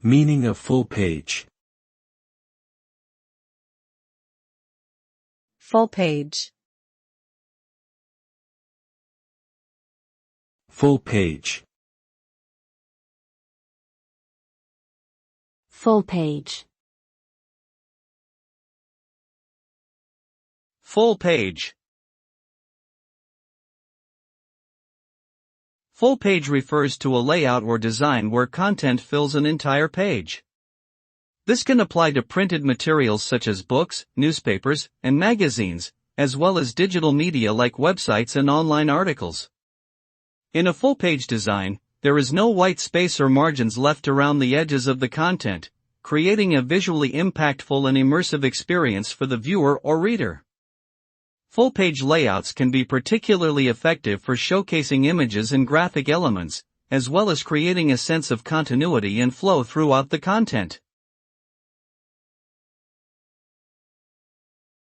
Meaning of full page. Full page. Full page. Full page. Full page. Full page refers to a layout or design where content fills an entire page. This can apply to printed materials such as books, newspapers, and magazines, as well as digital media like websites and online articles. In a full-page design, there is no white space or margins left around the edges of the content, creating a visually impactful and immersive experience for the viewer or reader. Full-page layouts can be particularly effective for showcasing images and graphic elements, as well as creating a sense of continuity and flow throughout the content.